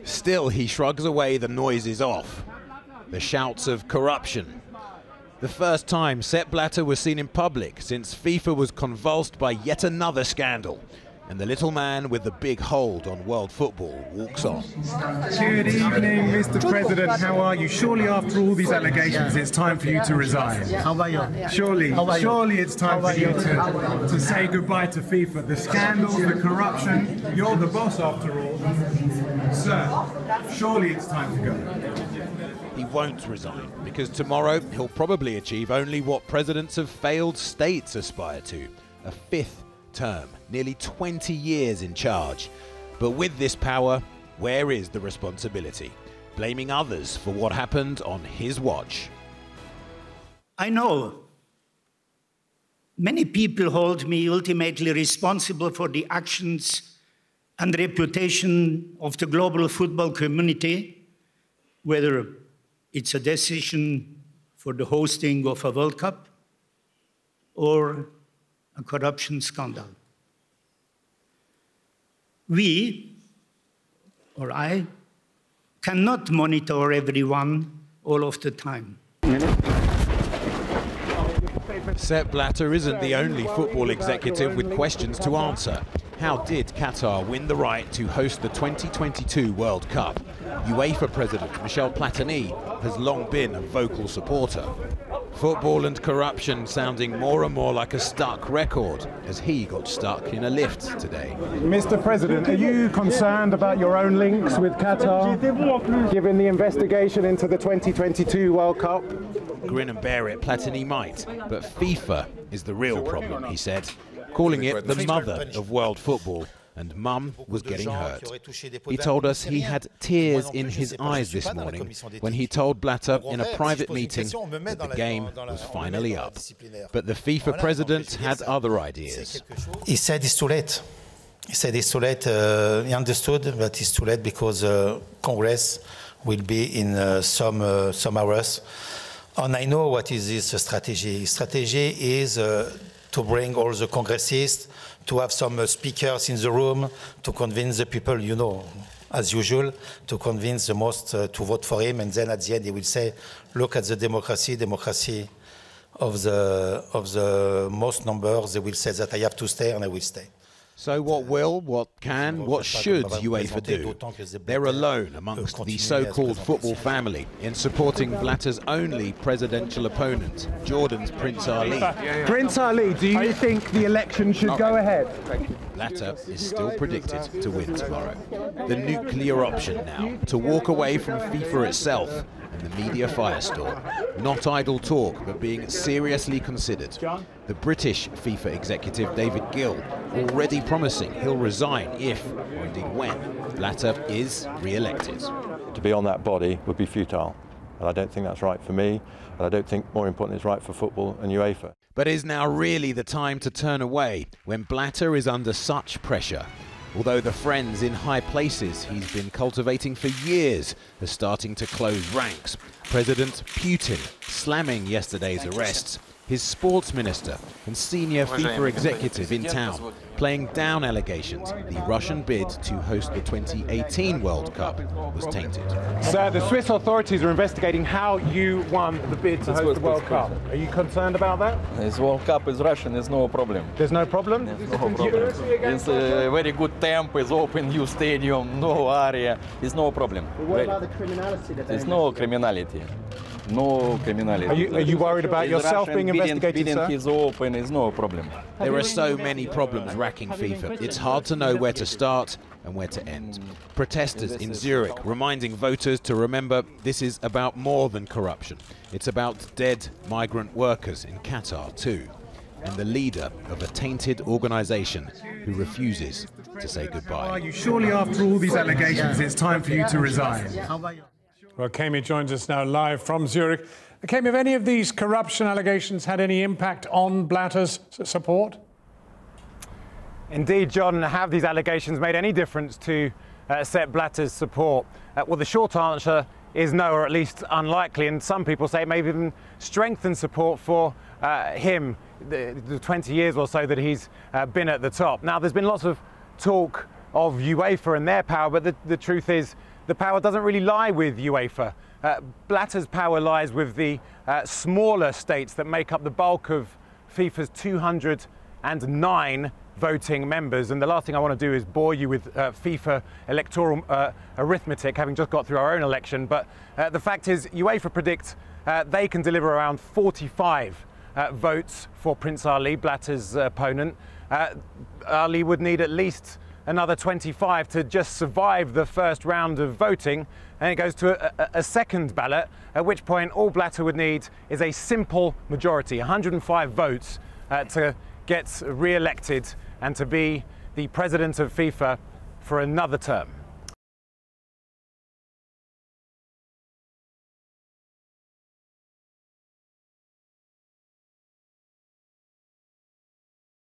Still, he shrugs away the noises off, the shouts of corruption. The first time Sepp Blatter was seen in public since FIFA was convulsed by yet another scandal. And the little man with the big hold on world football walks on. Good evening, Mr. President. How are you? Surely after all these allegations, it's time for you to resign. How about you? Surely it's time for you to say goodbye to FIFA. The scandals, the corruption, you're the boss after all. Sir, surely it's time to go. He won't resign because tomorrow he'll probably achieve only what presidents of failed states aspire to, a fifth term, nearly 20 years in charge. But with this power, where is the responsibility? Blaming others for what happened on his watch. I know many people hold me ultimately responsible for the actions and reputation of the global football community, whether it's a decision for the hosting of a World Cup or a corruption scandal. We, or I, cannot monitor everyone all of the time. Sepp Blatter isn't the only football executive with questions to answer. How did Qatar win the right to host the 2022 World Cup? UEFA President Michel Platini has long been a vocal supporter. Football and corruption sounding more and more like a stuck record as he got stuck in a lift today. Mr. President, are you concerned about your own links with Qatar, given the investigation into the 2022 World Cup? Grin and bear it, Platini might, but FIFA is the real problem, he said, calling it the mother of world football. And Mum was getting hurt. He told us he had tears in his eyes this morning when he told Blatter in a private meeting that the game was finally up. But the FIFA president had other ideas. He said it's too late. He said it's too late. He understood that it's too late because Congress will be in some hours. And I know what is his strategy. His strategy is to bring all the Congressists, to have some speakers in the room, to convince the people, you know, as usual, to convince the most to vote for him. And then at the end he will say, look at the democracy of the most numbers. They will say that I have to stay and I will stay. So what will, what can, what should UEFA do? They're alone amongst the so-called football family in supporting Blatter's only presidential opponent, Jordan's Prince Ali. Prince Ali, do you think the election should go ahead? Blatter is still predicted to win tomorrow. The nuclear option now, to walk away from FIFA itself and the media firestorm. Not idle talk, but being seriously considered. The British FIFA executive David Gill already promising he'll resign if, or indeed when, Blatter is re-elected. To be on that body would be futile, and I don't think that's right for me, and I don't think, more importantly, it's right for football and UEFA. But is now really the time to turn away when Blatter is under such pressure? Although the friends in high places he's been cultivating for years are starting to close ranks. President Putin slamming yesterday's arrests. His sports minister and senior FIFA executive in town playing down allegations the Russian bid to host the 2018 World Cup was tainted. Sir, the Swiss authorities are investigating how you won the bid to host the World Cup. Are you concerned about that? This World Cup is Russian, there's no problem. There's no problem? There's no problem. It's a very good temp, it's open, new stadium, no area, there's no problem. But what about the criminality? There's no criminality. No criminality. Are you worried about yourself being investigated, sir? Is open, is no problem. There are so many problems racking FIFA. It's hard to know where to start and where to end. Protesters in Zurich reminding voters to remember this is about more than corruption. It's about dead migrant workers in Qatar too. And the leader of a tainted organisation who refuses to say goodbye. Surely after all these allegations, it's time for you to resign. Well, Kami joins us now live from Zurich. Kami, have any of these corruption allegations had any impact on Blatter's support? Indeed, John, have these allegations made any difference to Sepp Blatter's support? Well, the short answer is no, or at least unlikely, and some people say maybe even strengthen support for him, the 20 years or so that he's been at the top. Now, there's been lots of talk of UEFA and their power, but the truth is the power doesn't really lie with UEFA. Blatter's power lies with the smaller states that make up the bulk of FIFA's 209 voting members. And the last thing I want to do is bore you with FIFA electoral arithmetic, having just got through our own election. But the fact is, UEFA predicts they can deliver around 45 votes for Prince Ali, Blatter's opponent. Ali would need at least another 25 to just survive the first round of voting, and it goes to a second ballot, at which point all Blatter would need is a simple majority, 105 votes, to get re-elected and to be the president of FIFA for another term.